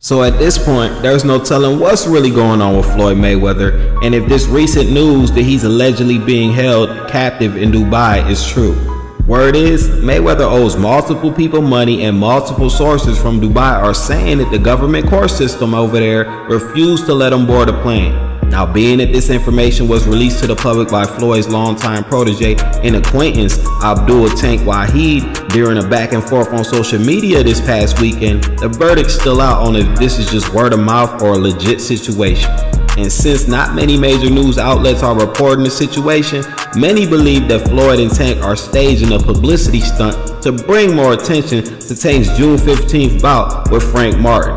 So at this point, there's no telling what's really going on with Floyd Mayweather and if this recent news that he's allegedly being held captive in Dubai is true. Word is, Mayweather owes multiple people money and multiple sources from Dubai are saying that the government court system over there refused to let him board a plane. Now, being that this information was released to the public by Floyd's longtime protege and acquaintance, Abdul Tank Wahid, during a back and forth on social media this past weekend, the verdict's still out on if this is just word of mouth or a legit situation. And since not many major news outlets are reporting the situation, many believe that Floyd and Tank are staging a publicity stunt to bring more attention to Tank's June 15th bout with Frank Martin.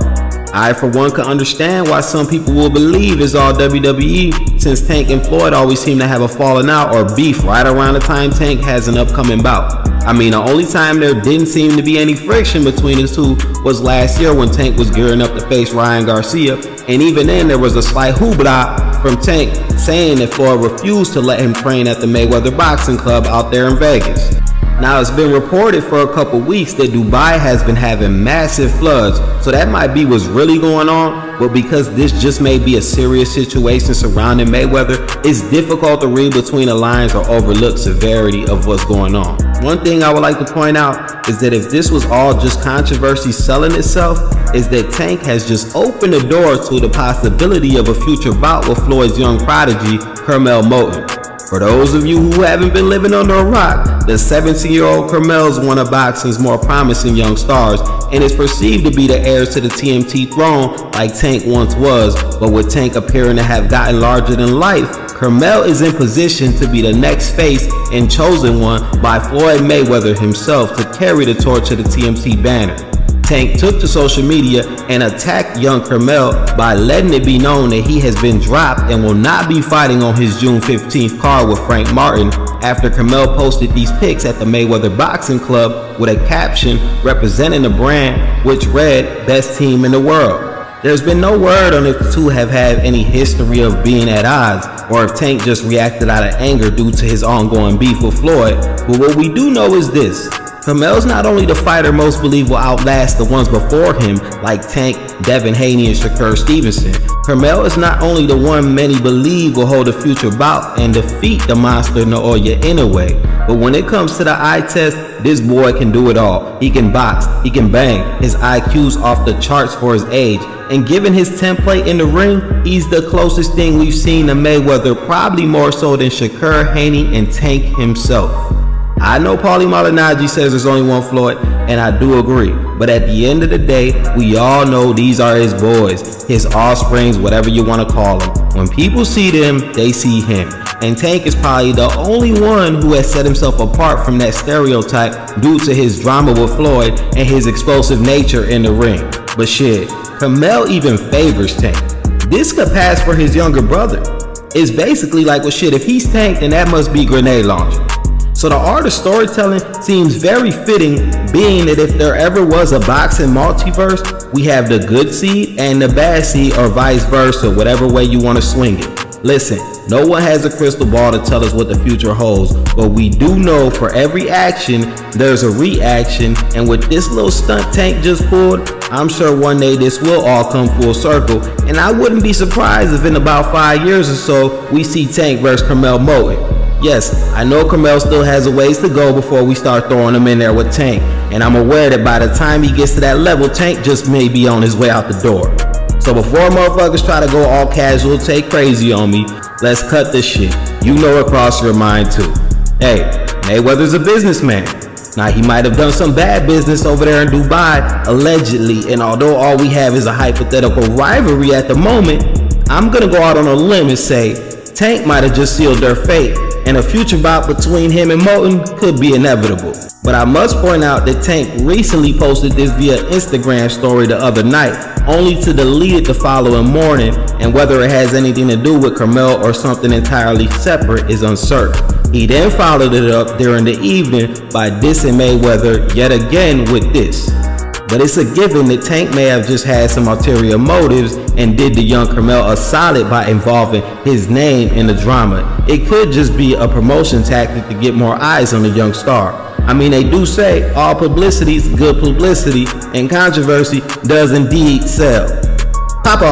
I, for one, can understand why some people will believe it's all WWE, since Tank and Floyd always seem to have a falling out or beef right around the time Tank has an upcoming bout. I mean, the only time there didn't seem to be any friction between the two was last year when Tank was gearing up to face Ryan Garcia, and even then there was a slight hoopla from Tank saying that Floyd refused to let him train at the Mayweather Boxing Club out there in Vegas. Now, it's been reported for a couple weeks that Dubai has been having massive floods, so that might be what's really going on, but because this just may be a serious situation surrounding Mayweather, it's difficult to read between the lines or overlook severity of what's going on. One thing I would like to point out is that if this was all just controversy selling itself, is that Tank has just opened the door to the possibility of a future bout with Floyd's young prodigy, Curmel Moton. For those of you who haven't been living under a rock, the 17-year-old Curmel's one of boxing's more promising young stars and is perceived to be the heir to the TMT throne like Tank once was, but with Tank appearing to have gotten larger than life, Curmel is in position to be the next face and chosen one by Floyd Mayweather himself to carry the torch of the TMT banner. Tank took to social media and attacked young Curmel by letting it be known that he has been dropped and will not be fighting on his June 15th card with Frank Martin after Curmel posted these pics at the Mayweather Boxing Club with a caption representing the brand which read, "Best team in the world." There's been no word on if the two have had any history of being at odds or if Tank just reacted out of anger due to his ongoing beef with Floyd, but what we do know is this. Curmel's not only the fighter most believe will outlast the ones before him like Tank, Devin Haney, and Shakur Stevenson. Curmel is not only the one many believe will hold a future bout and defeat the monster Naoya Inoue, but when it comes to the eye test, this boy can do it all. He can box, he can bang, his IQ's off the charts for his age, and given his template in the ring, he's the closest thing we've seen to Mayweather, probably more so than Shakur, Haney, and Tank himself. I know Paulie Malignaggi says there's only one Floyd, and I do agree. But at the end of the day, we all know these are his boys, his offsprings, whatever you want to call them. When people see them, they see him. And Tank is probably the only one who has set himself apart from that stereotype due to his drama with Floyd and his explosive nature in the ring. But shit, Curmel even favors Tank. This could pass for his younger brother. It's basically like, well shit, if he's Tank, then that must be grenade launcher. So the art of storytelling seems very fitting, being that if there ever was a boxing multiverse, we have the good seed and the bad seed, or vice versa, whatever way you want to swing it. Listen, no one has a crystal ball to tell us what the future holds, but we do know for every action, there's a reaction, and with this little stunt Tank just pulled, I'm sure one day this will all come full circle, and I wouldn't be surprised if in about 5 years or so, we see Tank versus Curmel Moton. Yes, I know Curmel still has a ways to go before we start throwing him in there with Tank, and I'm aware that by the time he gets to that level, Tank just may be on his way out the door. So before motherfuckers try to go all casual, take crazy on me, let's cut this shit. You know it crossed your mind too. Hey, Mayweather's a businessman. Now he might have done some bad business over there in Dubai, allegedly, and although all we have is a hypothetical rivalry at the moment, I'm gonna go out on a limb and say Tank might have just sealed their fate, and a future bout between him and Moton could be inevitable. But I must point out that Tank recently posted this via Instagram story the other night, only to delete it the following morning, and whether it has anything to do with Curmel or something entirely separate is uncertain. He then followed it up during the evening by dissing Mayweather yet again with this. But it's a given that Tank may have just had some ulterior motives and did the young Curmel a solid by involving his name in the drama. It could just be a promotion tactic to get more eyes on the young star. I mean, they do say all publicity is good publicity, and controversy does indeed sell. Pop off.